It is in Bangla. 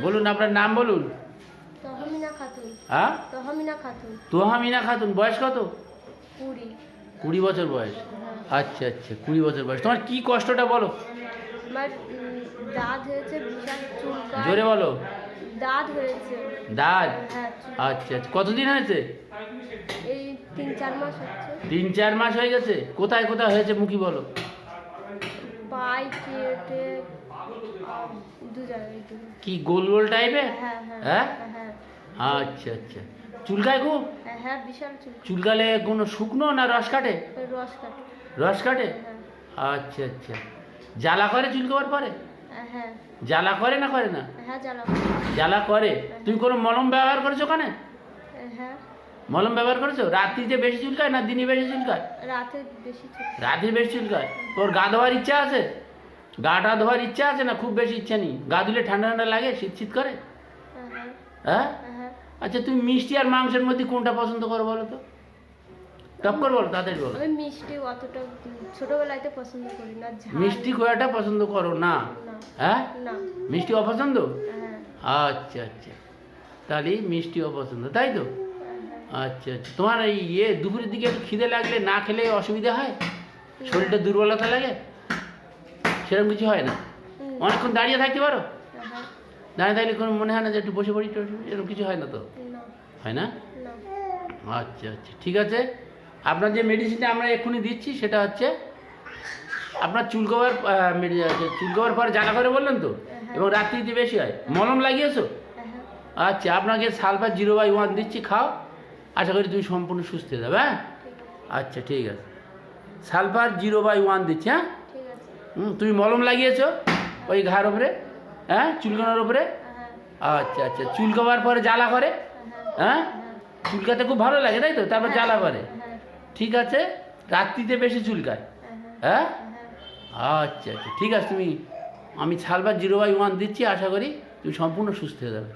বলুন আপনার নাম বলুন। তহমিনা খাতুন। হ্যাঁ, তহমিনা খাতুন। তোহামিনা খাতুন। বয়স কত? 20। 20 বছর বয়স। হ্যাঁ। আচ্ছা আচ্ছা, 20 বছর বয়স। তোমার কি কষ্টটা বলো, আমার দাঁত হয়েছে, বিশাল চুলকায়। জোরে বলো। দাঁত হয়েছে। দাঁত? হ্যাঁ, আচ্ছা আচ্ছা, কতদিন হয়েছে? এই 3-4 মাস হচ্ছে। 3-4 মাস হয়ে গেছে। কোথায় কোথায় হয়েছে মুখী বলো। পাই, পেটে, 2 জায়গায়। কি গোল গোল টাইপের? হ্যাঁ হ্যাঁ হ্যাঁ, হ্যাঁ আচ্ছা আচ্ছা। চুলকায় খুব? হ্যাঁ হ্যাঁ, বিশাল চুলকায়। চুলকালে কোনো শুকনো না রস কাটে? রস কাটে। রস কাটে? হ্যাঁ আচ্ছা আচ্ছা। জ্বালা করে চুলকাবার পরে? হ্যাঁ জ্বালা করে না করে না? হ্যাঁ, জ্বালা। জ্বালা করে। তুমি কোনো মলম ব্যবহার করেছো ওখানে? হ্যাঁ, মলম ব্যবহার করেছো? রাত্রিতে বেশি চুলকায় না দিনে বেশি চুলকায়? রাতে বেশি চুলকায়। রাত্রি বেশি চুলকায়। তোর গা ধোয়ার ইচ্ছা আছে? গাটা ধোয়ার ইচ্ছা আছে না খুব বেশি ইচ্ছা নেই? গা ধুলে ঠান্ডা ঠান্ডা লাগে, শীত শীত করে? হ্যাঁ হ্যাঁ হ্যাঁ। হ্যাঁ। আচ্ছা, তুমি মিষ্টি আর মাংসের মধ্যে কোনটা পছন্দ করো বলো তো? টক্কর বলো, তাড়াতাড়ি বলো। আমি মিষ্টি অতটা ছোটবেলাতে পছন্দ করি না। ঝাল মিষ্টি খুব একটা পছন্দ করো না? না। হ্যাঁ, না। মিষ্টি অপছন্দ? হ্যাঁ আচ্ছা আচ্ছা, তাহলে মিষ্টি অপছন্দ, তাই তো? হ্যাঁ। আচ্ছা আচ্ছা। তোমার এই দুপুরের দিকে একটু খিদে লাগলে না খেলে অসুবিধা হয়? শরীরটা দুর্বলতা লাগে? সেরকম কিছু হয় না? অনেকক্ষণ দাঁড়িয়ে থাকতে পারো? হ্যাঁ। দাঁড়িয়ে থাকলে কোনো মনে হয় না যে একটু বসে পড়ি এরকম কিছু হয় না তো? না হয় না? না। আচ্ছা আচ্ছা, ঠিক আছে। আপনার যে মেডিসিনটা আমরা এক্ষুনি দিচ্ছি সেটা হচ্ছে আপনার চুলকোবার চুলকোবার পরে জ্বালা করে বললেন তো, এবং রাত্রিতে বেশি হয়। মলম লাগিয়েছো? হ্যাঁ। আচ্ছা, আপনাকে সালফার 0/1 দিচ্ছি, খাও। আশা করি তুমি সম্পূর্ণ সুস্থ হয়ে যাবে। হ্যাঁ, আচ্ছা ঠিক আছে। সালফার 0/1 দিচ্ছি। হ্যাঁ, ঠিক আছে। তুমি মলম লাগিয়েছো ওই ঘাড় ওপরে? হ্যাঁ, চুলকানোর ওপরে? হ্যাঁ আচ্ছা আচ্ছা। চুলকাবার পরে জ্বালা করে? হ্যাঁ, চুলকাতে খুব ভালো লাগে তাই তো, তারপর জ্বালা করে? হ্যাঁ ঠিক আছে। রাত্রিতে বেশি চুলকায়? হ্যাঁ, আচ্ছা আচ্ছা, ঠিক আছে। আমি সালফার 0/1 দিচ্ছি, আশা করি তুমি সম্পূর্ণ সুস্থ হয়ে যাবে।